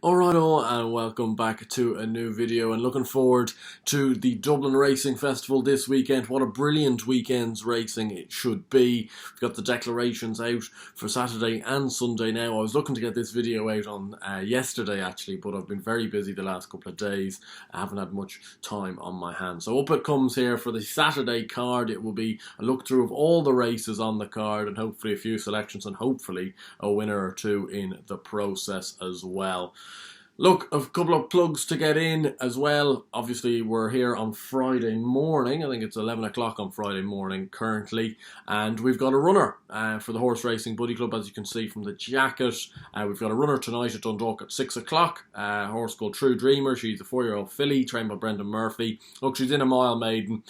Alright all, and welcome back to a new video, and looking forward to the Dublin Racing Festival this weekend. What a brilliant weekend's racing it should be. We've got the declarations out for Saturday and Sunday now. I was looking to get this video out on yesterday actually, but I've been very busy the last couple of days. I haven't had much time on my hands. So up it comes here for the Saturday card. It will be a look through of all the races on the card and hopefully a few selections and hopefully a winner or two in the process as well. Look, a couple of plugs to get in as well. Obviously, we're here on Friday morning. I think it's 11 o'clock on Friday morning currently. And we've got a runner for the Horse Racing Buddy Club, as you can see from the jacket. We've got a runner tonight at Dundalk at 6 o'clock. A horse called True Dreamer. She's a 4-year-old filly, trained by Brendan Murphy. Look, she's in a mile maiden.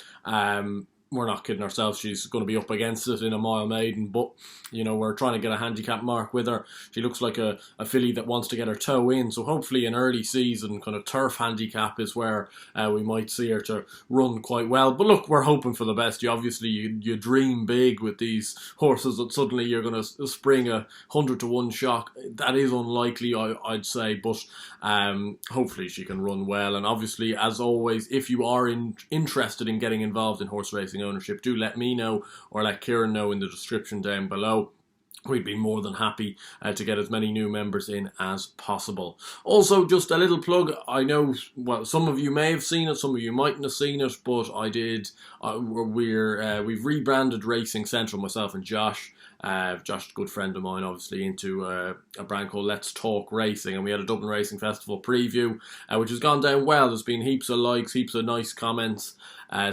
We're not kidding ourselves, she's going to be up against it in a mile maiden, but you know, we're trying to get a handicap mark with her. She looks like a filly that wants to get her toe in, so hopefully an early season kind of turf handicap is where we might see her to run quite well. But look, we're hoping for the best. You dream big with these horses that suddenly you're going to spring a 100-to-1 shock. That is unlikely, I'd say, but hopefully she can run well. And obviously, as always, if you are interested in getting involved in horse racing ownership, do let me know or let Kieran know in the description down below. We'd be more than happy to get as many new members in as possible. Also, just a little plug. I know, well, some of you may have seen it, some of you mightn't have seen it, but I did. We've rebranded Racing Central, myself and Josh. Josh, a good friend of mine, obviously, into a brand called Let's Talk Racing, and we had a Dublin Racing Festival preview, which has gone down well. There's been heaps of likes, heaps of nice comments.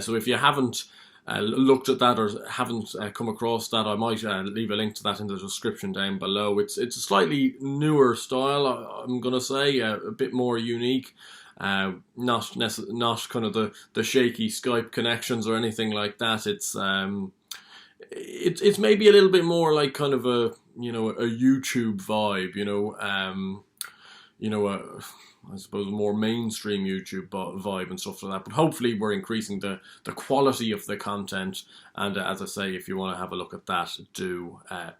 So if you haven't looked at that or haven't come across that, I might leave a link to that in the description down below. It's a slightly newer style, I'm going to say, a bit more unique. Not kind of the shaky Skype connections or anything like that. It's maybe a little bit more like kind of a YouTube vibe, I suppose a more mainstream YouTube vibe and stuff like that. But hopefully we're increasing the quality of the content. And as I say, if you want to have a look at that,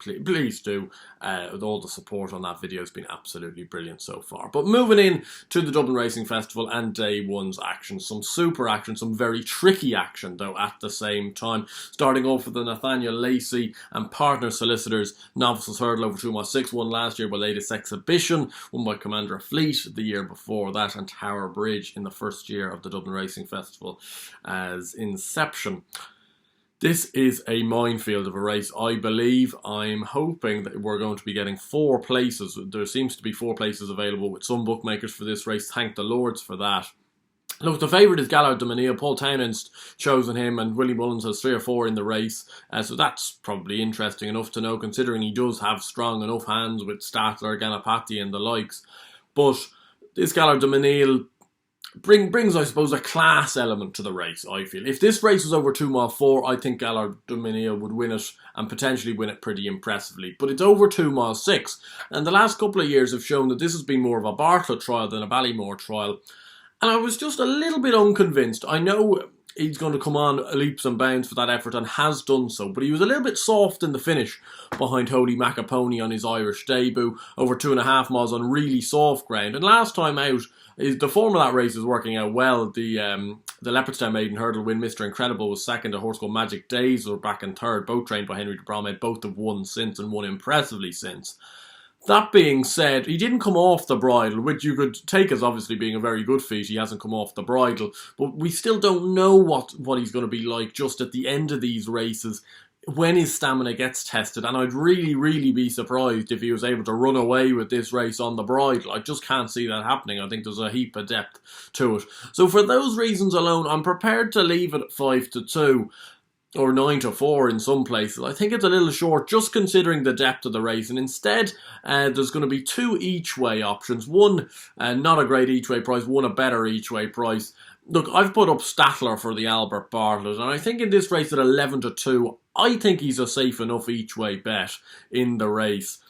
please do. All the support on that video has been absolutely brilliant so far. But moving in to the Dublin Racing Festival and day one's action. Some super action, some very tricky action though at the same time. Starting off with the Nathaniel Lacy and partner solicitors Novices Hurdle over 2 miles 6, won last year by Latest Exhibition, won by Commander of Fleet the year before that, and Tower Bridge in the first year of the Dublin Racing Festival as inception. This is a minefield of a race, I believe. I'm hoping that we're going to be getting 4 places. There seems to be 4 places available with some bookmakers for this race. Thank the Lords for that. Look, the favourite is Gallard de Manille. Paul Townend's chosen him, and Willie Mullins has 3 or 4 in the race. So that's probably interesting enough to know, considering he does have strong enough hands with Stattler, Ganapati and the likes. But this Gallard de Manille brings, I suppose, a class element to the race, I feel. If this race was over 2 mile 4, I think Gallard de Manille would win it and potentially win it pretty impressively. But it's over 2 mile 6, and the last couple of years have shown that this has been more of a Bartlett trial than a Ballymore trial. And I was just a little bit unconvinced. I know he's going to come on leaps and bounds for that effort and has done so, but he was a little bit soft in the finish behind Holy Macapony on his Irish debut, over 2.5 miles on really soft ground. And last time out, the form of that race is working out well. The Leopardstown Maiden Hurdle win, Mr. Incredible was second. A horse called Magic Days were back in third, both trained by Henry de Bromhead. Both have won since and won impressively since. That being said, he didn't come off the bridle, which you could take as obviously being a very good feat. He hasn't come off the bridle, but we still don't know what he's going to be like just at the end of these races when his stamina gets tested. And I'd really, really be surprised if he was able to run away with this race on the bridle. I just can't see that happening. I think there's a heap of depth to it. So for those reasons alone, I'm prepared to leave it at 5-2. Or 9-4 in some places. I think it's a little short just considering the depth of the race, and instead there's going to be 2 each way options. One not a great each way price, one a better each way price. Look, I've put up Stattler for the Albert Bartlett, and I think in this race at 11-2, I think he's a safe enough each way bet in the race.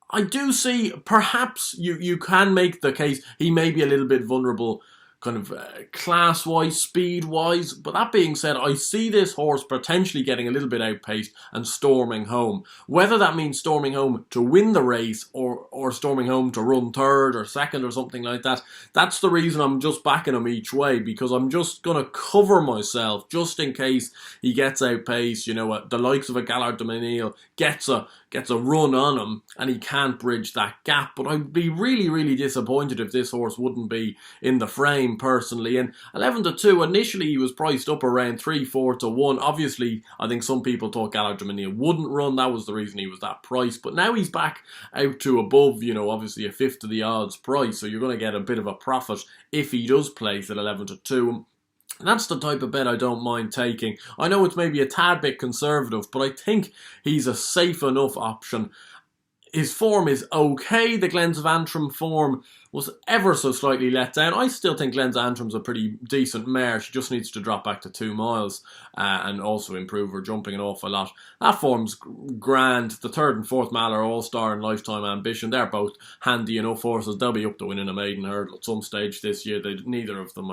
I do see, perhaps you can make the case he may be a little bit vulnerable kind of class-wise, speed-wise. But that being said, I see this horse potentially getting a little bit outpaced and storming home. Whether that means storming home to win the race or storming home to run third or second or something like that, that's the reason I'm just backing him each way, because I'm just going to cover myself just in case he gets outpaced. You know, the likes of a Gallard de Menil gets a run on him and he can't bridge that gap. But I'd be really, really disappointed if this horse wouldn't be in the frame personally. And 11-2, initially he was priced up around 3-4 to 1. Obviously, I think some people thought Gallard de Menil wouldn't run. That was the reason he was that price. But now he's back out to above, you know, obviously a fifth of the odds price. So you're going to get a bit of a profit if he does place at 11-2. And that's the type of bet I don't mind taking. I know it's maybe a tad bit conservative, but I think he's a safe enough option. His form is okay. The Glens of Antrim form was ever so slightly let down. I still think Glens of Antrim's a pretty decent mare. She just needs to drop back to 2 miles and also improve her jumping an awful lot. That form's grand. The 3rd and 4th Mallow All-Star and Lifetime Ambition, they're both handy enough horses. They'll be up to winning a maiden hurdle at some stage this year. Neither of them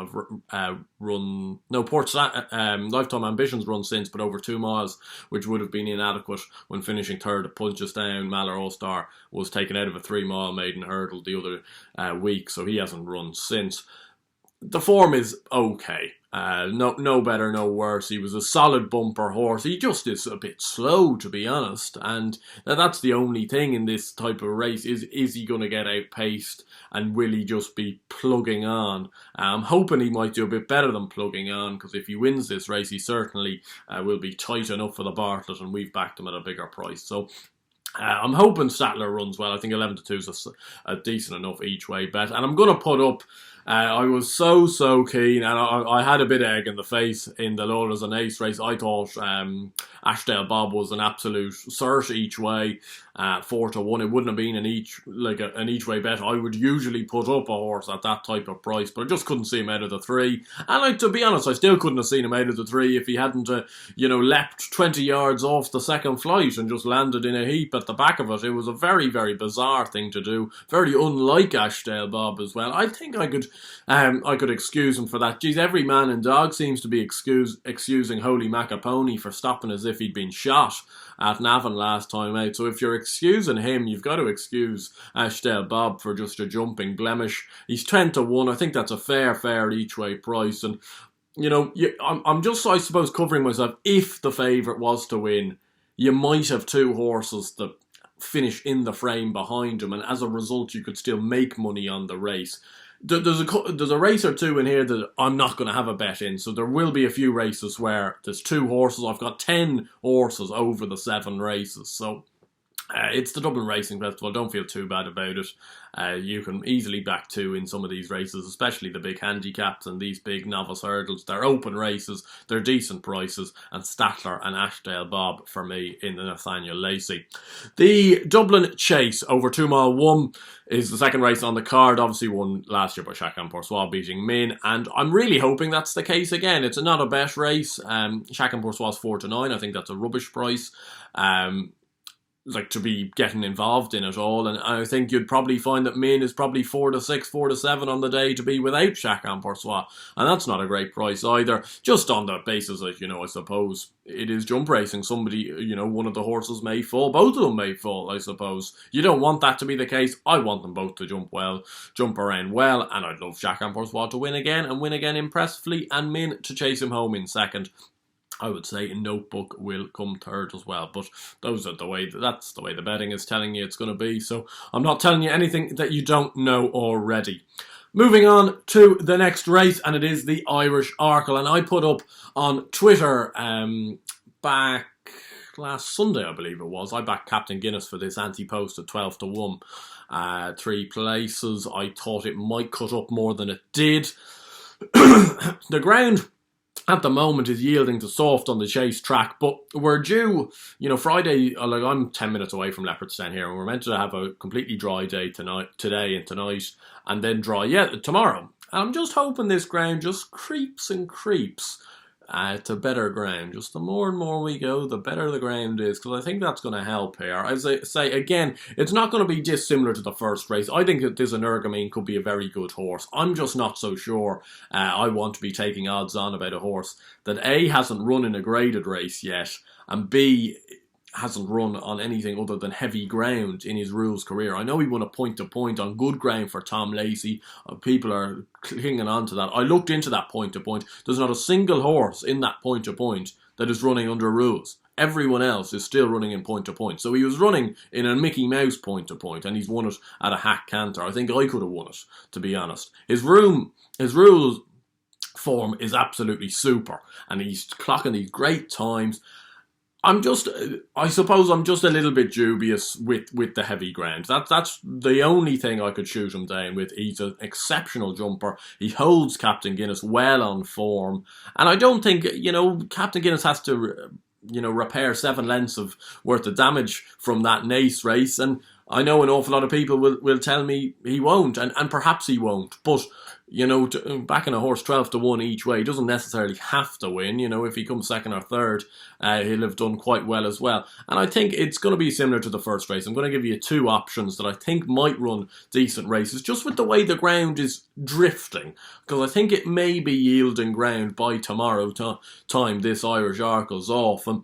have run... No, Lifetime Ambition's run since, but over 2 miles, which would have been inadequate when finishing 3rd at Punchestown. Mallow All-Star was taken out of a 3-mile maiden hurdle the other week, so he hasn't run since. The form is okay. No better, no worse. He was a solid bumper horse. He just is a bit slow, to be honest, and that's the only thing in this type of race. Is he going to get outpaced, and will he just be plugging on? I'm hoping he might do a bit better than plugging on, because if he wins this race, he certainly will be tight enough for the Bartlett, and we've backed him at a bigger price. So I'm hoping Stattler runs well. I think 11-2 is a decent enough each way bet. And I'm going to put up, I was so keen, and I had a bit of egg in the face in the Lauders and Ace race. I thought Ashdale Bob was an absolute cert each way, 4 to 1. It wouldn't have been an each way bet. I would usually put up a horse at that type of price, but I just couldn't see him out of the 3. And to be honest, I still couldn't have seen him out of the 3 if he hadn't, leapt 20 yards off the second flight and just landed in a heap at the back of it. It was a very, very bizarre thing to do. Very unlike Ashdale Bob as well. I think I could excuse him for that. Geez, every man and dog seems to be excusing Holy Macapony for stopping as if he'd been shot at Navan last time out. So if you're excusing him, you've got to excuse Ashdale Bob for just a jumping blemish. He's 10 to 1. I think that's a fair each way price. And, I'm just, I suppose, covering myself. If the favourite was to win, you might have 2 horses that finish in the frame behind him, and as a result, you could still make money on the race. There's a race or 2 in here that I'm not going to have a bet in, so there will be a few races where there's 2 horses. I've got 10 horses over the 7 races, so it's the Dublin Racing Festival. Don't feel too bad about it. You can easily back 2 in some of these races, especially the big handicaps and these big novice hurdles. They're open races, they're decent prices, and Stattler and Ashdale Bob for me in the Nathaniel Lacy. The Dublin Chase over 2 mile 1 is the second race on the card. Obviously won last year by Chacun Poursois beating Min, and I'm really hoping that's the case again. It's not a bet race. Chacun Poursois 4 to 9. I think that's a rubbish price. To be getting involved in it all, and I think you'd probably find that Min is probably 4 to 6, 4 to 7 on the day to be without Chacun Poursois, and that's not a great price either, just on the basis that, I suppose it is jump racing. Somebody, one of the horses may fall, both of them may fall, I suppose. You don't want that to be the case. I want them both to jump around well, and I'd love Chacun Poursois to win again impressively, and Min to chase him home in second. I would say Notebook will come third as well, but that's the way the betting is telling you it's going to be, so I'm not telling you anything that you don't know already. Moving on to the next race, and it is the Irish Arkle, and I put up on Twitter back last Sunday, I believe it was. I backed Captain Guinness for this anti-post at 12 to 1. 3 places. I thought it might cut up more than it did. The ground at the moment is yielding to soft on the Chase track, but we're due, Friday, I'm 10 minutes away from Leopardstown here, and we're meant to have a completely dry day today and tonight, and then dry tomorrow. And I'm just hoping this ground just creeps and creeps to better ground. Just the more and more we go, the better the ground is, because I think that's going to help here. As I say, again, it's not going to be dissimilar to the first race. I think that this Energumene could be a very good horse. I'm just not so sure I want to be taking odds on about a horse that A, hasn't run in a graded race yet, and B, hasn't run on anything other than heavy ground in his rules career. I know he won a point-to-point on good ground for Tom Lacy. People are clinging on to that. I looked into that point-to-point. There's not a single horse in that point-to-point that is running under rules. Everyone else is still running in point-to-point. So he was running in a Mickey Mouse point-to-point, and he's won it at a hack canter. I think I could have won it, to be honest. His rules form is absolutely super, and he's clocking these great times. I suppose I'm just a little bit dubious with the heavy ground. That's the only thing I could shoot him down with. He's an exceptional jumper. He holds Captain Guinness well on form. And I don't think, Captain Guinness has to, repair 7 lengths worth of damage from that Nace race. And I know an awful lot of people will tell me he won't, and perhaps he won't. But, backing a horse 12-1 each way doesn't necessarily have to win. If he comes second or third, he'll have done quite well as well. And I think it's going to be similar to the first race. I'm going to give you 2 options that I think might run decent races, just with the way the ground is drifting. Because I think it may be yielding ground by tomorrow time this Irish Arkle's off. And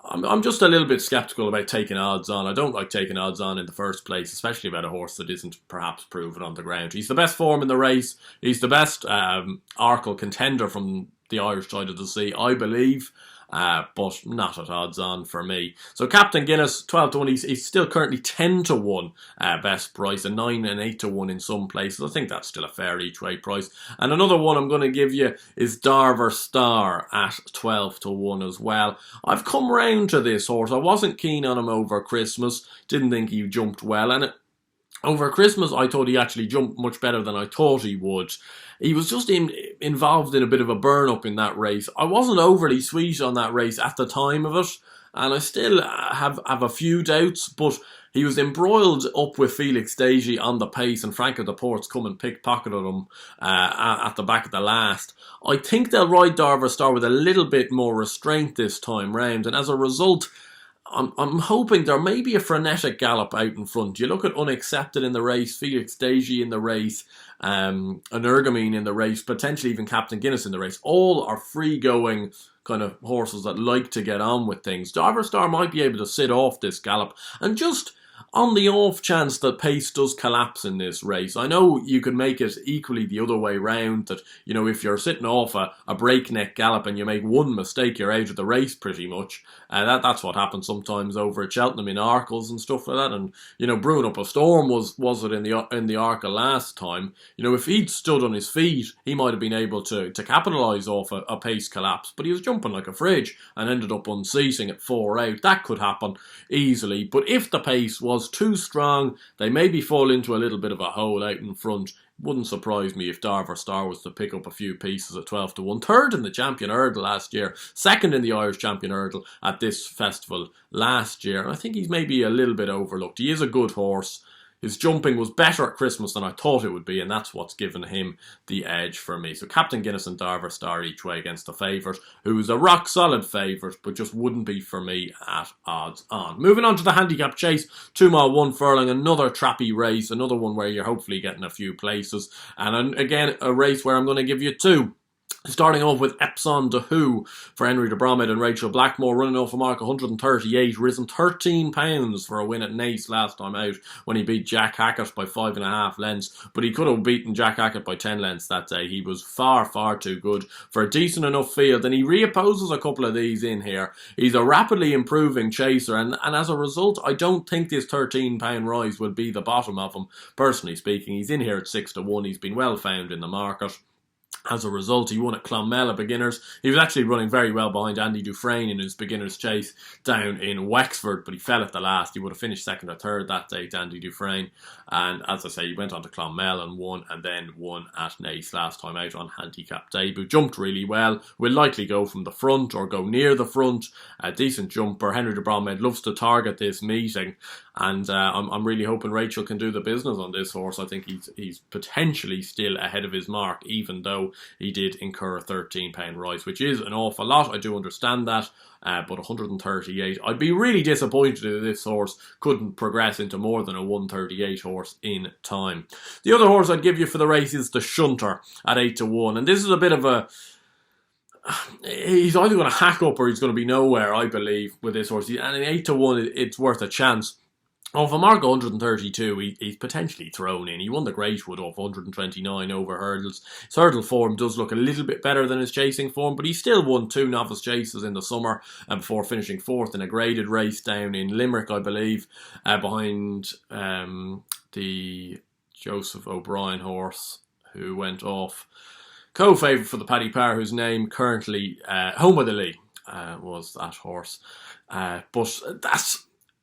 I'm just a little bit sceptical about taking odds on. I don't like taking odds on in the first place, especially about a horse that isn't perhaps proven on the ground. He's the best form in the race. He's the best Arkle contender from the Irish side of the sea, I believe. But not at odds on for me. So Captain Guinness, 12-1, he's still currently 10-1 best price, and 9 and 8-1 in some places. I think that's still a fair each way price. And another one I'm going to give you is Darver Star at 12-1 as well. I've come round to this horse. I wasn't keen on him over Christmas. Didn't think he jumped well, and over Christmas I thought he actually jumped much better than I thought he would. He was just involved in a bit of a burn-up in that race. I wasn't overly sweet on that race at the time of it, and I still have a few doubts, but he was embroiled up with Felix Deji on the pace, and Franco de Port's come and pickpocketed him at the back of the last. I think they'll ride Darver Star with a little bit more restraint this time round, and as a result, I'm hoping there may be a frenetic gallop out in front. You look at Unaccepted in the race, Felix Deji in the race, Energumene in the race, potentially even Captain Guinness in the race. All are free-going kind of horses that like to get on with things. Darver Star might be able to sit off this gallop, and just on the off chance that pace does collapse in this race. I know you could make it equally the other way round, that, if you're sitting off a breakneck gallop and you make one mistake, you're out of the race pretty much. That's what happens sometimes over at Cheltenham in Arkles and stuff like that. And, Brewing Up a Storm was it in the Arkle last time. If he'd stood on his feet, he might have been able to capitalise off a pace collapse, but he was jumping like a fridge and ended up unseating at 4 out. That could happen easily, but if the pace was too strong, they maybe fall into a little bit of a hole out in front. Wouldn't surprise me if Darver Star was to pick up a few pieces at 12-1. Third in the Champion Hurdle last year, second in the Irish Champion Hurdle at this festival last year. I think he's maybe a little bit overlooked. He is a good horse. His jumping was better at Christmas than I thought it would be, and that's what's given him the edge for me. So Captain Guinness and Darver Star each way against the favourite, who is a rock-solid favourite, but just wouldn't be for me at odds on. Moving on to the Handicap Chase, 2 mile 1 furlong, another trappy race, another one where you're hopefully getting a few places, and again, a race where I'm going to give you 2. Starting off with Epson de Houx for Henry de Bromhead and Rachel Blackmore, running off a mark 138, risen £13 for a win at Nace last time out when he beat Jack Hackett by 5.5 lengths. But he could have beaten Jack Hackett by 10 lengths that day. He was far, far too good for a decent enough field, and he reopposes a couple of these in here. He's a rapidly improving chaser, and as a result, I don't think this £13 rise will be the bottom of him. Personally speaking, he's in here at 6-1. He's been well found in the market. As a result, he won at Clonmel at Beginners. He was actually running very well behind Andy Dufresne in his Beginners Chase down in Wexford, but he fell at the last. He would have finished second or third that day to Andy Dufresne. And as I say, he went on to Clonmel and won, and then won at Nace last time out on handicap debut. Jumped really well. Will likely go from the front or go near the front. A decent jumper. Henry de Bromhead loves to target this meeting. And I'm really hoping Rachel can do the business on this horse. I think he's potentially still ahead of his mark, even though he did incur a £13 rise, which is an awful lot. I do understand that, but 138. I'd be really disappointed if this horse couldn't progress into more than a 138 horse in time. The other horse I'd give you for the race is the Shunter at 8-1, and this is a bit of a... He's either going to hack up or he's going to be nowhere, I believe, with this horse. And in 8-1, it's worth a chance. Off a mark of 132, he's potentially thrown in. He won the Greatwood off 129 over hurdles. His hurdle form does look a little bit better than his chasing form, but he still won 2 novice chases in the summer before finishing 4th in a graded race down in Limerick, I believe, behind the Joseph O'Brien horse, who went off co-favourite for the Paddy Power, whose name currently Home of the Lee was that horse. But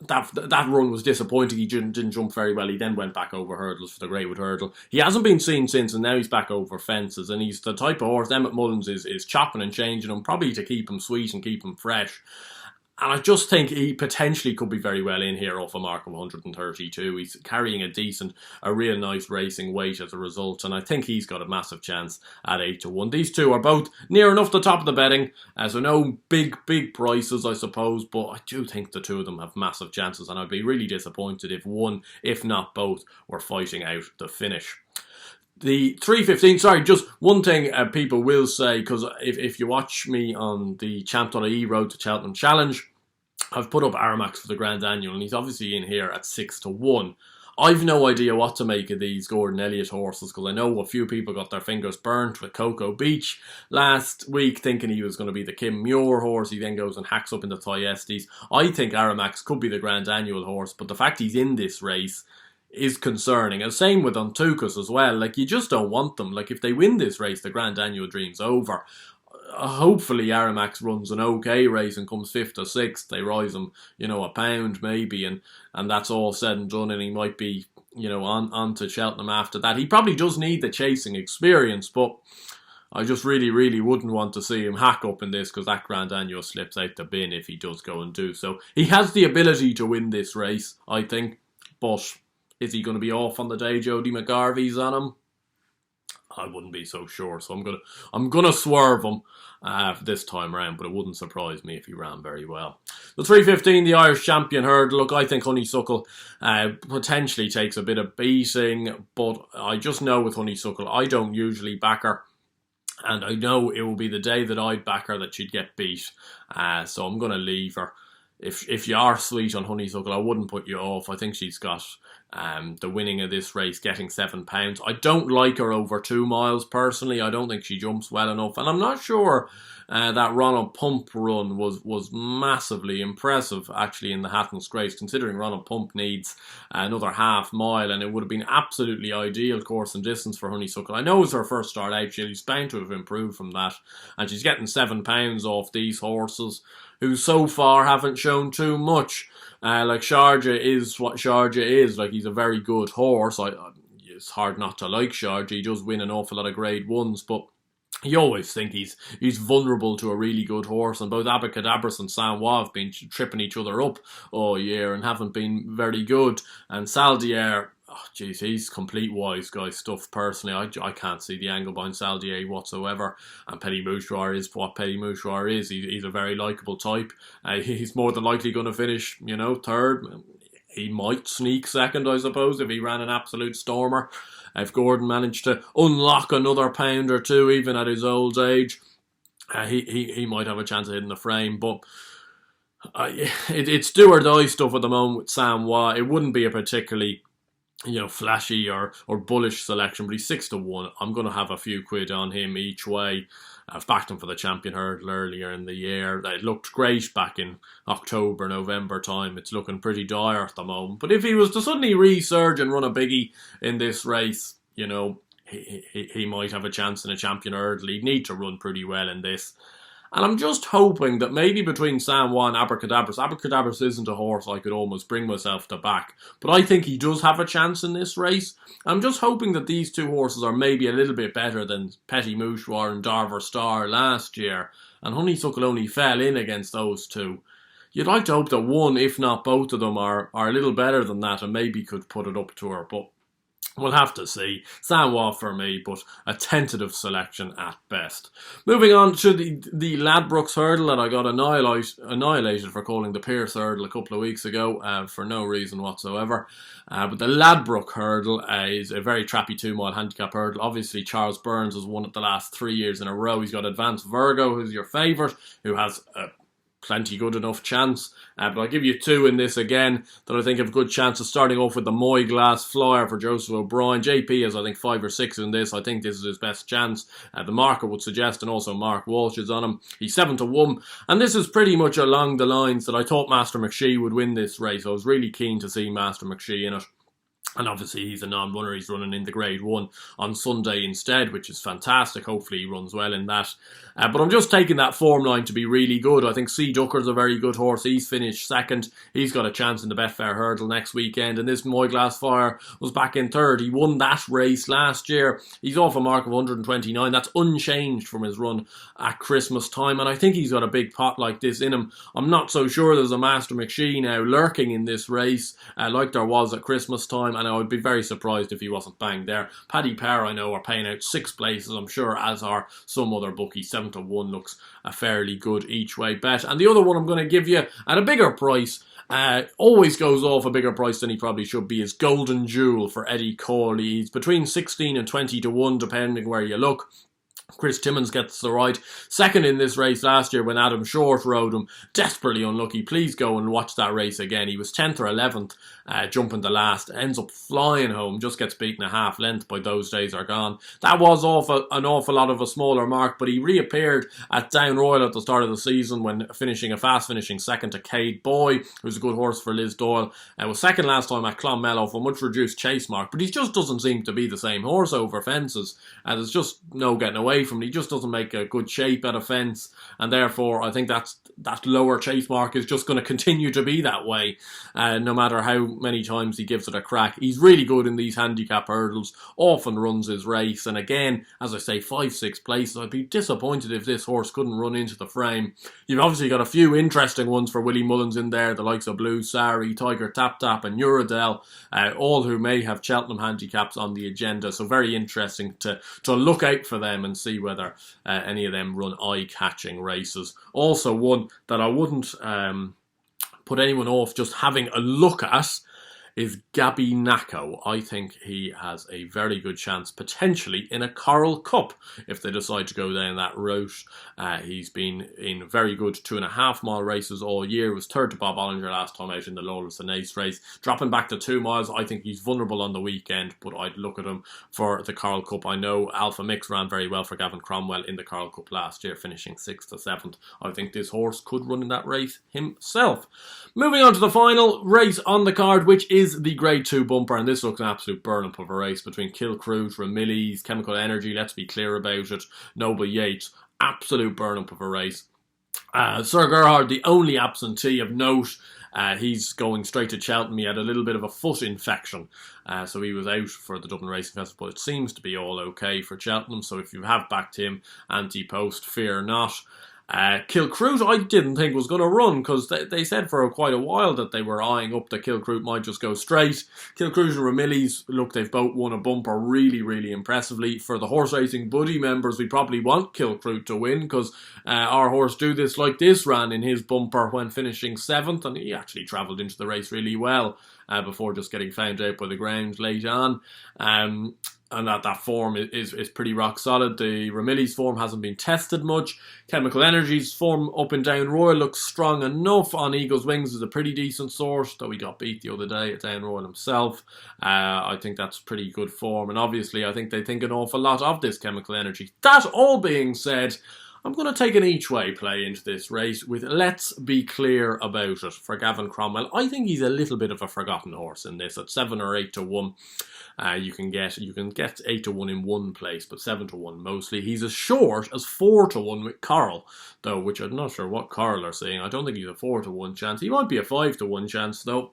that run was disappointing. He didn't jump very well. He then went back over hurdles for the Greatwood Hurdle. He hasn't been seen since, and now he's back over fences. And he's the type of horse Emmett Mullins is chopping and changing him, probably to keep him sweet and keep him fresh. And I just think he potentially could be very well in here off a mark of 132. He's carrying a real nice racing weight as a result. And I think he's got a massive chance at 8-1. These two are both near enough the top of the betting. So no big prices, I suppose. But I do think the two of them have massive chances. And I'd be really disappointed if one, if not both, were fighting out the finish. The 3:15, sorry, just one thing people will say, because if you watch me on the Champ.ie Road to Cheltenham Challenge, I've put up Aramax for the Grand Annual, and he's obviously in here at 6-1. I've no idea what to make of these Gordon Elliott horses, because I know a few people got their fingers burnt with Cocoa Beach last week, thinking he was going to be the Kim Muir horse. He then goes and hacks up in the Thyestes. I think Aramax could be the Grand Annual horse, but the fact he's in this race is concerning. And same with Antucas as well. Like, you just don't want them. Like, if they win this race, the Grand Annual dream's over. Hopefully Aramax runs an okay race and comes 5th or 6th. They rise him, a pound maybe, and that's all said and done, and he might be, on to Cheltenham after that. He probably does need the chasing experience, but I just really wouldn't want to see him hack up in this, because that Grand Annual slips out the bin if he does go and do so. He has the ability to win this race, I think, but is he going to be off on the day Jody McGarvey's on him? I wouldn't be so sure, so I'm gonna swerve him this time round, but it wouldn't surprise me if he ran very well. The 3:15, the Irish Champion Hurdle. Look, I think Honeysuckle potentially takes a bit of beating, but I just know with Honeysuckle, I don't usually back her, and I know it will be the day that I'd back her that she'd get beat, so I'm gonna leave her. If you are sweet on Honeysuckle, I wouldn't put you off. I think she's got the winning of this race, getting £7. I don't like her over 2 miles, personally. I don't think she jumps well enough. And I'm not sure that Ronald Pump run was massively impressive, actually, in the Hatton's Grace, considering Ronald Pump needs another half mile, and it would have been absolutely ideal course and distance for Honeysuckle. I know it was her first start out. She's bound to have improved from that. And she's getting £7 off these horses, who so far haven't shown too much. Like Sharjah is what Sharjah is. Like, he's a very good horse. It's hard not to like Sharjah. He does win an awful lot of Grade 1s, but you always think he's vulnerable to a really good horse. And both Abacadabras and Sanwa have been tripping each other up all year and haven't been very good. And Saldier, oh jeez, he's complete wise guy stuff. Personally, I can't see the angle behind Saldier whatsoever. And Petit Mouchoir is what Petit Mouchoir is. He's a very likeable type. He's more than likely going to finish, 3rd. He might sneak 2nd, I suppose, if he ran an absolute stormer. If Gordon managed to unlock another pound or two, even at his old age, he might have a chance of hitting the frame. But it's do or die stuff at the moment with Sanwa. It wouldn't be a particularly flashy or bullish selection, but he's 6-1. I'm going to have a few quid on him each way. I've backed him for the Champion Hurdle earlier in the year. It looked great back in October, November time. It's looking pretty dire at the moment. But if he was to suddenly resurge and run a biggie in this race, he might have a chance in a Champion Hurdle. He'd need to run pretty well in this. And I'm just hoping that maybe between Sanwa and Abacadabras isn't a horse I could almost bring myself to back. But I think he does have a chance in this race. I'm just hoping that these two horses are maybe a little bit better than Petit Mouchoir and Darver Star last year. And Honeysuckle only fell in against those two. You'd like to hope that one, if not both of them, are a little better than that and maybe could put it up to her. But We'll have to see. Saint-Ouen for me, but a tentative selection at best. Moving on to the Ladbrokes Hurdle that I got annihilated for calling the Pierce Hurdle a couple of weeks ago for no reason whatsoever. But the Ladbrokes Hurdle is a very trappy 2-mile handicap hurdle. Obviously, Charles Burns has won it the last 3 years in a row. He's got Advanced Virgo, who's your favourite, who has a plenty good enough chance. But I'll give you 2 in this again that I think have a good chance of starting off with the Moyglass Flyer for Joseph O'Brien. JP has, I think, 5 or 6 in this. I think this is his best chance. The marker would suggest, and also Mark Walsh is on him. He's 7-1. And this is pretty much along the lines that I thought Master McShee would win this race. I was really keen to see Master McShee in it. And obviously he's a non-runner. He's running in the Grade 1 on Sunday instead, which is fantastic. Hopefully he runs well in that. But I'm just taking that form line to be really good. I think Sea Ducker's a very good horse. He's finished 2nd. He's got a chance in the Betfair Hurdle next weekend. And this Moyglass Fire was back in 3rd. He won that race last year. He's off a mark of 129. That's unchanged from his run at Christmas time. And I think he's got a big pot like this in him. I'm not so sure there's a Master McShee now lurking in this race like there was at Christmas time. And I would be very surprised if he wasn't banged there. Paddy Power, I know, are paying out 6 places, I'm sure, as are some other bookies. 7-1 looks a fairly good each way bet. And the other one I'm going to give you at a bigger price, always goes off a bigger price than he probably should be, is Golden Jewel for Eddie Corley. He's between 16 and 20-1, depending where you look. Chris Timmins gets the right 2nd in this race last year when Adam Short rode him. Desperately unlucky. Please go and watch that race again. He was 10th or 11th jumping the last. Ends up flying home. Just gets beaten a half length by Those Days Are Gone. That was an awful lot of a smaller mark, but he reappeared at Down Royal at the start of the season when finishing 2nd to Cade Boy, who's a good horse for Liz Doyle. Was 2nd last time at Clonmello for a much reduced chase mark, but he just doesn't seem to be the same horse over fences. There's just no getting away from him. He just doesn't make a good shape at a fence, and therefore I think that lower chase mark is just going to continue to be that way, no matter how many times he gives it a crack. He's really good in these handicap hurdles, often runs his race, and again, as I say, 5-6 places. I'd be disappointed if this horse couldn't run into the frame. You've obviously got a few interesting ones for Willie Mullins in there, the likes of Blue Sari, Tiger Tap Tap and Uradel, all who may have Cheltenham handicaps on the agenda, so very interesting to look out for them and see whether any of them run eye-catching races. Also one that I wouldn't put anyone off just having a look at is Gabby Nacco. I think he has a very good chance, potentially, in a Coral Cup, if they decide to go down that route. He's been in very good 2.5 mile races all year. He was 3rd to Bob Ollinger last time out in the Lawless and Ace race. Dropping back to 2 miles, I think he's vulnerable on the weekend, but I'd look at him for the Coral Cup. I know Alpha Mix ran very well for Gavin Cromwell in the Coral Cup last year, finishing 6th to 7th. I think this horse could run in that race himself. Moving on to the final race on the card, which is the Grade 2 bumper, and this looks an absolute burn-up of a race between Kilcruit, Ramillies, Chemical Energy, Let's Be Clear About It, Noble Yates. Absolute burn-up of a race. Sir Gerhard, the only absentee of note, he's going straight to Cheltenham. He had a little bit of a foot infection, so he was out for the Dublin Racing Festival, but it seems to be all okay for Cheltenham, so if you have backed him anti-post, fear not. Kilcruit I didn't think was going to run, because they said for quite a while that they were eyeing up that Kilcruit might just go straight. Kilcruit and Ramillies, look, they've both won a bumper really, really impressively. For the Horse Racing Buddy members, we probably want Kilcruit to win, because our horse Do This Like This ran in his bumper when finishing 7th, and he actually travelled into the race really well before just getting found out by the ground late on. And that form is pretty rock solid. The Ramillies form hasn't been tested much. Chemical Energy's form up and Down Royal looks strong enough. On Eagle's Wings is a pretty decent source, though he got beat the other day at Down Royal himself. I think that's pretty good form, and obviously I think they think an awful lot of this Chemical Energy. That all being said, I'm going to take an each-way play into this race with Let's Be Clear About It for Gavin Cromwell. I think he's a little bit of a forgotten horse in this. At 7 or 8-1, you can get 8-1 in one place, but 7-1 mostly. He's as short as 4-1 with Coral, though, which I'm not sure what Coral are saying. I don't think he's a 4-1 chance. He might be a 5-1 chance, though.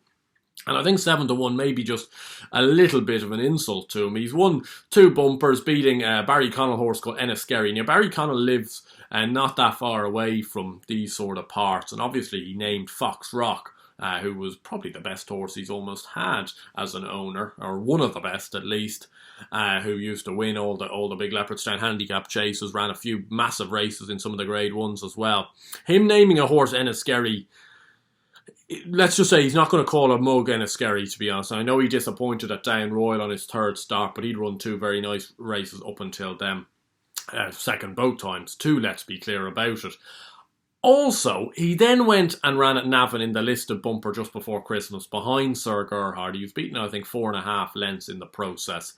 And I think 7-1 may be just a little bit of an insult to him. He's won 2 bumpers, beating Barry Connell horse called Enniskerry. Now, Barry Connell lives not that far away from these sort of parts, and obviously he named Fox Rock who was probably the best horse he's almost had as an owner, or one of the best at least, who used to win all the big Leopardstown Handicap chases, ran a few massive races in some of the Grade 1s as well. Him naming a horse Enniskerry, let's just say he's not going to call a mug Enniskerry, to be honest. I know he disappointed at Down Royal on his third start, but he'd run 2 very nice races up until then. Second both times, 2 Let's Be Clear About It. Also, he then went and ran at Navan in the listed bumper just before Christmas behind Sir Gerhard. He was beaten, I think, 4.5 lengths in the process.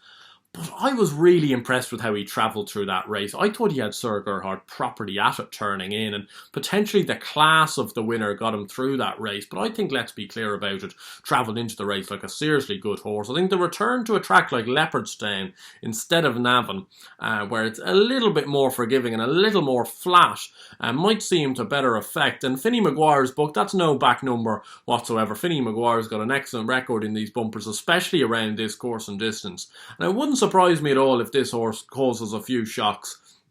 But I was really impressed with how he travelled through that race. I thought he had Sir Gerhard properly at it turning in, and potentially the class of the winner got him through that race. But I think Let's Be Clear About It travelled into the race like a seriously good horse. I think the return to a track like Leopardstown instead of Navan, where it's a little bit more forgiving and a little more flat, might see him to better effect. And Finney Maguire's book, that's no back number whatsoever. Finney Maguire's got an excellent record in these bumpers, especially around this course and distance. And it wouldn't surprise me at all if this horse causes a few shocks.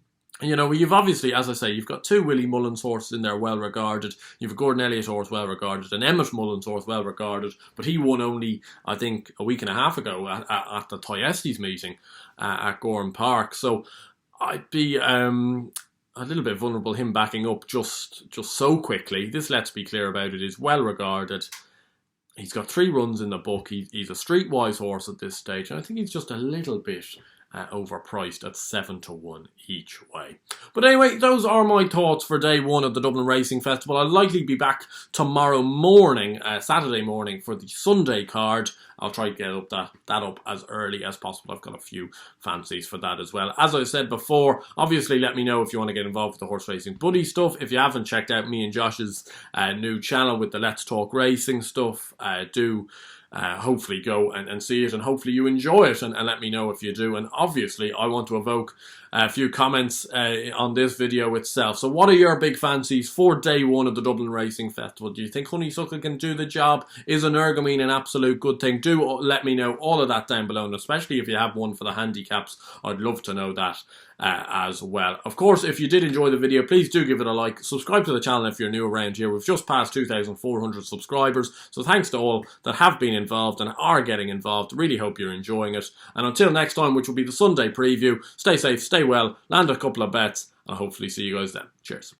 You know, you've obviously, as I say, you've got 2 Willie Mullins horses in there well regarded. You've a Gordon Elliott horse well regarded, an Emmett Mullins horse well regarded, but he won only, I think, a week and a half ago at the Thyestes meeting at Gorham Park. So I'd be a little bit vulnerable him backing up just so quickly. This Let's Be Clear About It is well regarded. He's got 3 runs in the book. He's a streetwise horse at this stage, and I think he's just a little bit overpriced at 7-1 each way. But anyway, those are my thoughts for day 1 of the Dublin Racing Festival. I'll likely be back tomorrow morning, Saturday morning, for the Sunday card. I'll try to get that up as early as possible. I've got a few fancies for that as well. As I said before, obviously let me know if you want to get involved with the horse racing buddy stuff. If you haven't checked out me and Josh's new channel with the Let's Talk Racing stuff, do hopefully go and see it, and hopefully you enjoy it, and let me know if you do. And obviously I want to evoke a few comments on this video itself. So what are your big fancies for day 1 of the Dublin Racing Festival? Do you think Honeysuckle can do the job? Is an Ergamine an absolute good thing? Do let me know all of that down below, and especially if you have one for the handicaps, I'd love to know that as well. Of course, if you did enjoy the video, please do give it a like. Subscribe to the channel if you're new around here. We've just passed 2,400 subscribers, so thanks to all that have been involved and are getting involved. Really hope you're enjoying it. And until next time, which will be the Sunday preview, stay safe, stay well, land a couple of bets, and hopefully see you guys then. Cheers.